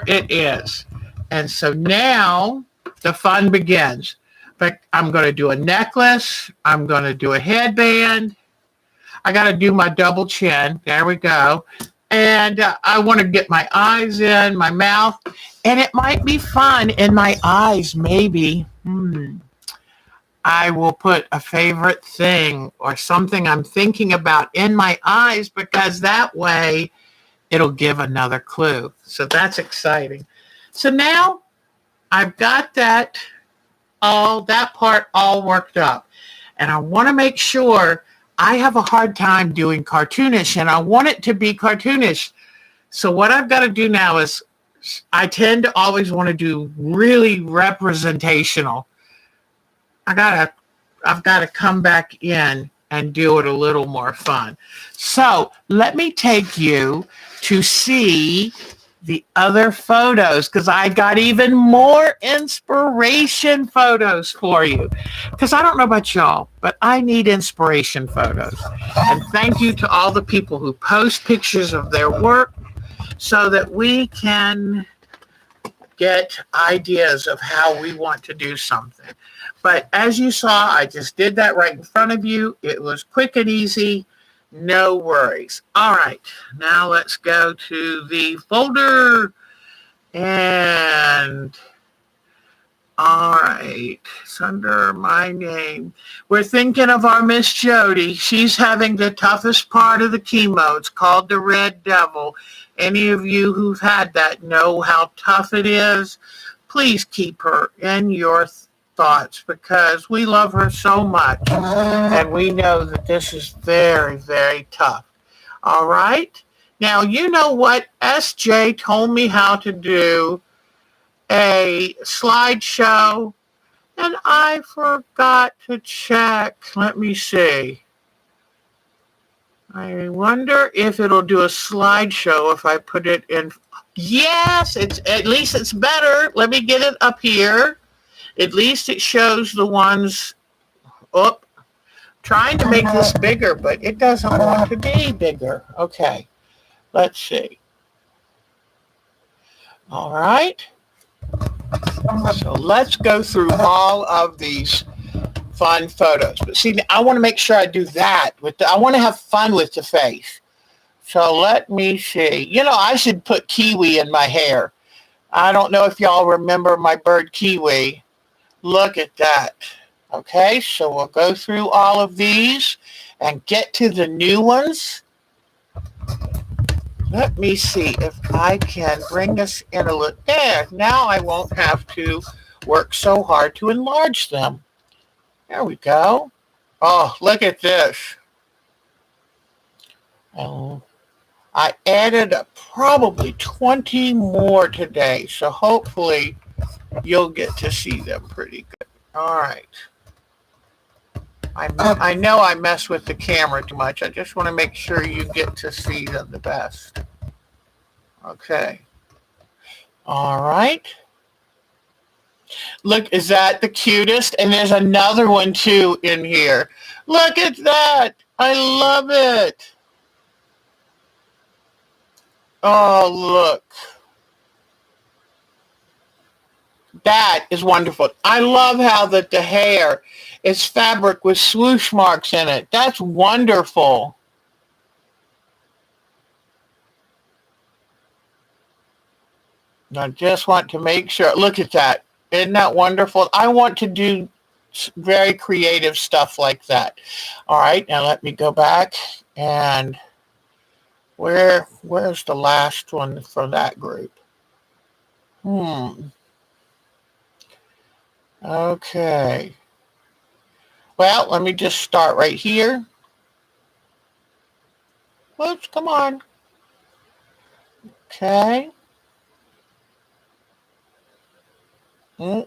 it is. And so now the fun begins. But I'm going to do a necklace. I'm going to do a headband. I got to do my double chin. There we go. And I want to get my eyes in, my mouth. And it might be fun in my eyes, maybe. I will put a favorite thing or something I'm thinking about in my eyes because that way it'll give another clue. So that's exciting. So now I've got that part all worked up. And I want to make sure I have a hard time doing cartoonish and I want it to be cartoonish. So what I've got to do now is I tend to always want to do really representational. I've got to come back in and do it a little more fun. So let me take you to see the other photos because I got even more inspiration photos for you. Because I don't know about y'all, but I need inspiration photos. And thank you to all the people who post pictures of their work so that we can get ideas of how we want to do something. But as you saw, I just did that right in front of you. It was quick and easy. No worries. All right. Now let's go to the folder. And all right. It's under my name. We're thinking of our Miss Jody. She's having the toughest part of the chemo. It's called the Red Devil. Any of you who've had that know how tough it is. Please keep her in your thoughts because we love her so much and we know that this is very, very tough. All right. Now, you know what? SJ told me how to do a slideshow and I forgot to check. Let me see. I wonder if it'll do a slideshow if I put it in. Yes, it's at least it's better. Let me get it up here. At least it shows the ones. Oh, trying to make this bigger, but it doesn't want to be bigger. Okay, let's see. All right. So let's go through all of these fun photos. But see, I want to make sure I do that. I want to have fun with the face. So let me see. You know, I should put kiwi in my hair. I don't know if y'all remember my bird kiwi. Look at that. Okay, so we'll go through all of these and get to the new ones. Let me see if I can bring this in a little. There, now I won't have to work so hard to enlarge them. There we go. Oh, look at this. Oh, I added probably 20 more today, so hopefully you'll get to see them pretty good. All right. I know I mess with the camera too much. I just want to make sure you get to see them the best. Okay. All right. Look, is that the cutest? And there's another one too in here. Look at that. I love it. Oh, look. That is wonderful. I love how that the hair is fabric with swoosh marks in it. That's wonderful. I just want to make sure. Look at that. Isn't that wonderful? I want to do very creative stuff like that. All right, now let me go back and where's the last one for that group? Okay. Well, let me just start right here. Whoops, come on. Okay. Come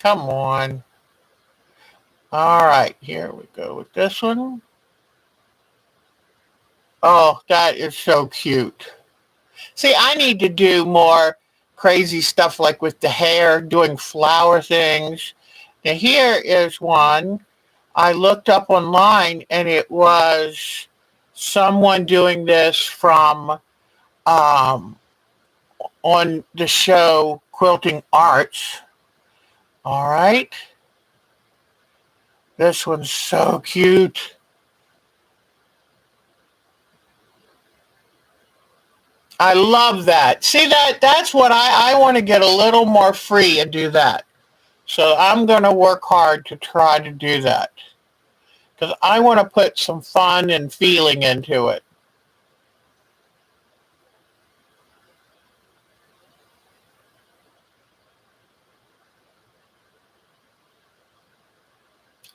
on. All right, here we go with this one. Oh, that is so cute. See, I need to do more crazy stuff like with the hair, doing flower things. Now, here is one I looked up online, and it was someone doing this from um, on the show Quilting Arts. All right. This one's so cute. I love that. See that's what I want to get a little more free and do that. So I'm going to work hard to try to do that. Because I want to put some fun and feeling into it.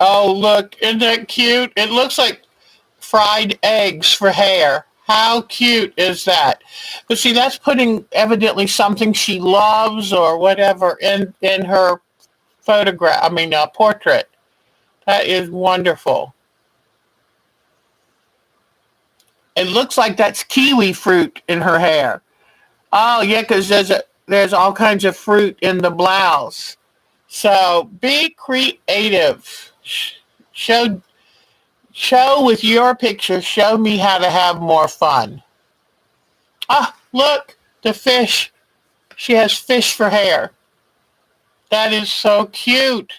Oh, look, isn't that cute? It looks like fried eggs for hair. How cute is that? But see, that's putting evidently something she loves or whatever in her photograph. I mean, portrait. That is wonderful. It looks like that's kiwi fruit in her hair. Oh yeah, because there's all kinds of fruit in the blouse. So be creative. Show show with your picture. Show me how to have more fun. Ah, look, the fish. She has fish for hair. That is so cute.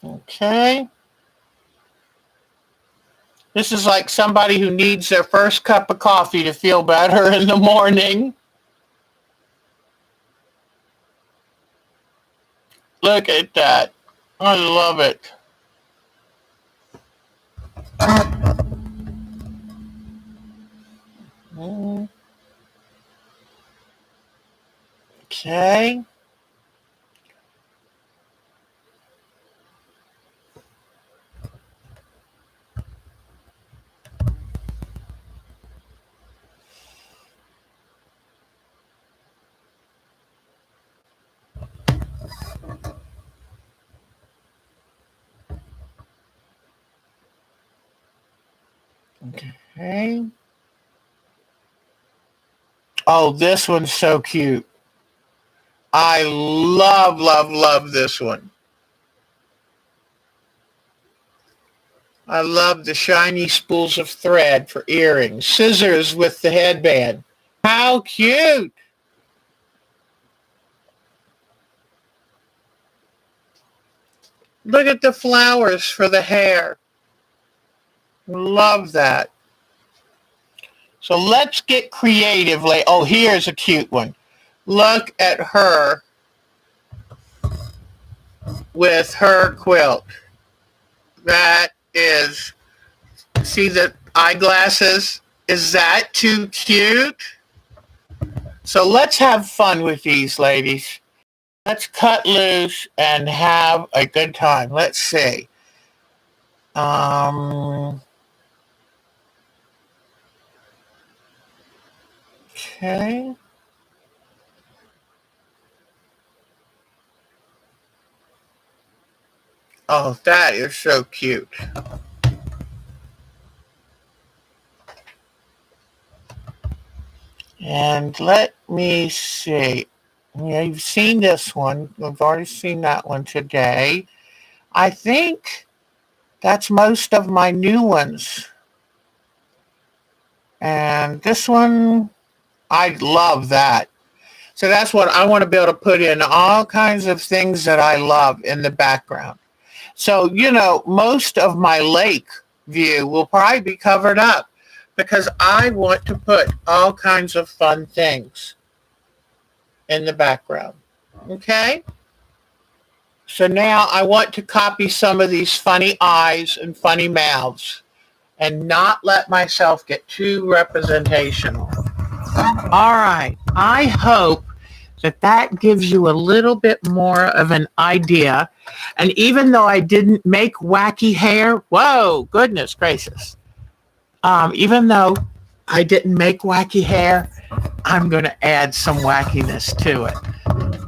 Okay. This is like somebody who needs their first cup of coffee to feel better in the morning. Look at that. I love it. Okay. Okay. Oh, this one's so cute. I love, love, love this one. I love the shiny spools of thread for earrings. Scissors with the headband. How cute! Look at the flowers for the hair. Love that. So let's get creative. Oh, here's a cute one. Look at her with her quilt. That is, see the eyeglasses? Is that too cute? So let's have fun with these, ladies. Let's cut loose and have a good time. Let's see. Okay. Oh, that is so cute. And let me see. Yeah, you've seen this one. We've already seen that one today. I think that's most of my new ones. And this one, I love that. So that's what I want to be able to put in all kinds of things that I love in the background. So, most of my lake view will probably be covered up because I want to put all kinds of fun things in the background. Okay? So now I want to copy some of these funny eyes and funny mouths and not let myself get too representational. All right. I hope that gives you a little bit more of an idea. And even though I didn't make wacky hair, whoa, goodness gracious. Even though I didn't make wacky hair, I'm going to add some wackiness to it.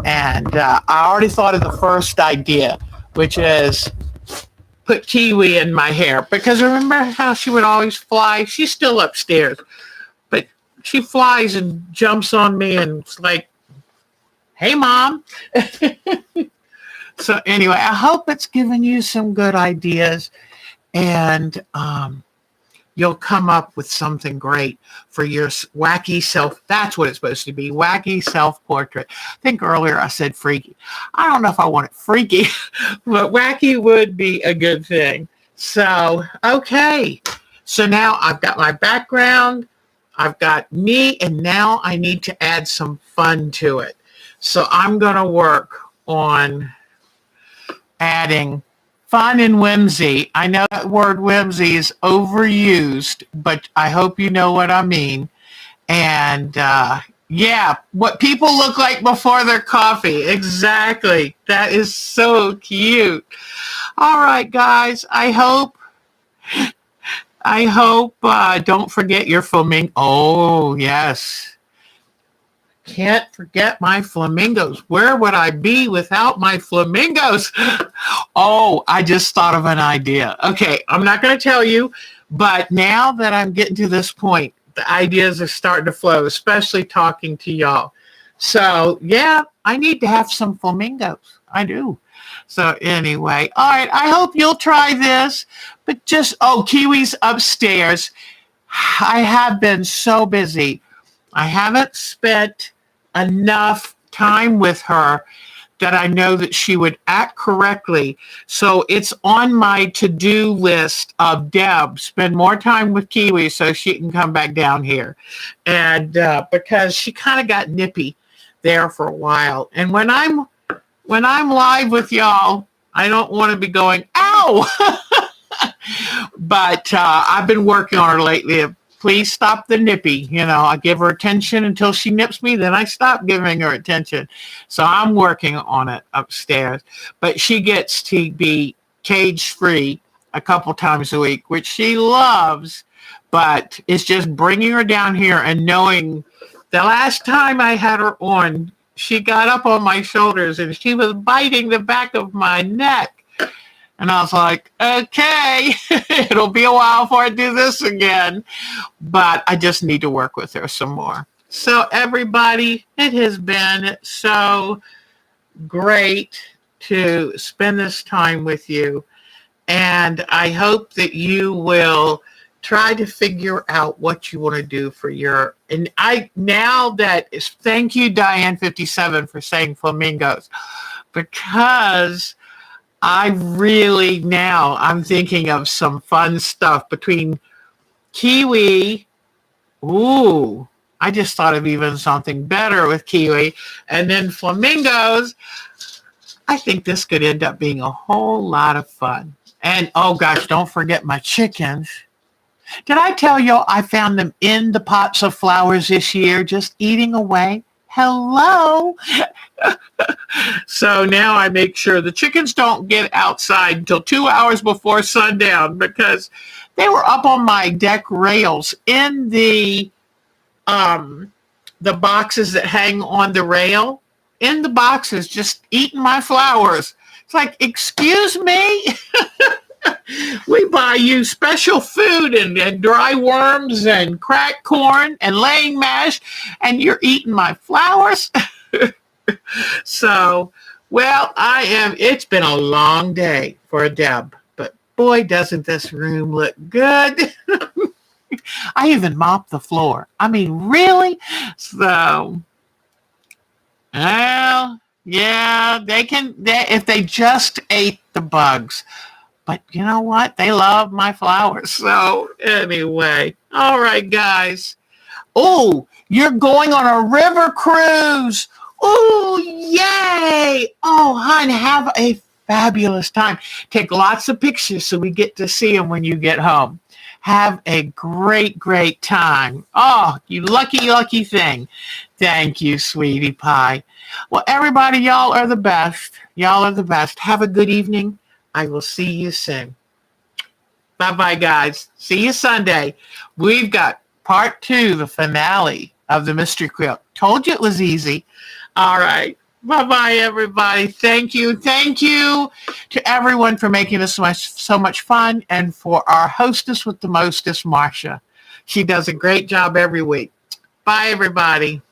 And I already thought of the first idea, which is put Kiwi in my hair. Because remember how she would always fly? She's still upstairs. But she flies and jumps on me and it's like, hey, Mom. So anyway, I hope it's given you some good ideas and you'll come up with something great for your wacky self. That's what it's supposed to be, wacky self-portrait. I think earlier I said freaky. I don't know if I want it freaky, but wacky would be a good thing. So, okay. So now I've got my background. I've got me, and now I need to add some fun to it. So I'm going to work on adding fun and whimsy. I know that word whimsy is overused, but I hope you know what I mean. And what people look like before their coffee. Exactly. That is so cute. All right, guys. I hope don't forget your flamingo. Oh, yes. Can't forget my flamingos. Where would I be without my flamingos? Oh, I just thought of an idea. Okay, I'm not going to tell you, but now that I'm getting to this point, the ideas are starting to flow, especially talking to y'all. So, yeah, I need to have some flamingos. I do. So anyway, all right, I hope you'll try this. But Kiwi's upstairs. I have been so busy. I haven't spent enough time with her that I know that she would act correctly. So it's on my to-do list of Deb, spend more time with Kiwi so she can come back down here. And because she kind of got nippy there for a while. And when I'm live with y'all, I don't want to be going, ow! But I've been working on her lately. Please stop the nippy. I give her attention until she nips me. Then I stop giving her attention. So I'm working on it upstairs. But she gets to be cage free a couple times a week, which she loves. But it's just bringing her down here and knowing the last time I had her on, she got up on my shoulders and she was biting the back of my neck. And I was like, okay, it'll be a while before I do this again. But I just need to work with her some more. So everybody, it has been so great to spend this time with you. And I hope that you will try to figure out what you want to do for your, and I, now that is, thank you, Diane57, for saying flamingos, because I really, now I'm thinking of some fun stuff between kiwi. Ooh, I just thought of even something better with kiwi. And then flamingos. I think this could end up being a whole lot of fun. And oh gosh, don't forget my chickens. Did I tell you I found them in the pots of flowers this year, just eating away? Hello. So now I make sure the chickens don't get outside until 2 hours before sundown, because they were up on my deck rails in the boxes that hang on the rail, in the boxes, just eating my flowers. It's like, excuse me? We buy you special food and dry worms and cracked corn and laying mash, and you're eating my flowers? So, well, it's been a long day for Deb, but boy, doesn't this room look good. I even mopped the floor. I mean, really? So, well, yeah, if they just ate the bugs. But you know what? They love my flowers. So anyway, all right, guys. Oh, you're going on a river cruise. Oh, yay. Oh, hon, have a fabulous time. Take lots of pictures so we get to see them when you get home. Have a great, great time. Oh, you lucky, lucky thing. Thank you, sweetie pie. Well, everybody, y'all are the best. Y'all are the best. Have a good evening. I will see you soon. Bye-bye, guys. See you Sunday. We've got part 2, the finale of the Mystery Quilt. Told you it was easy. All right. Bye-bye, everybody. Thank you. Thank you to everyone for making this so much fun, and for our hostess with the mostest, Marsha. She does a great job every week. Bye, everybody.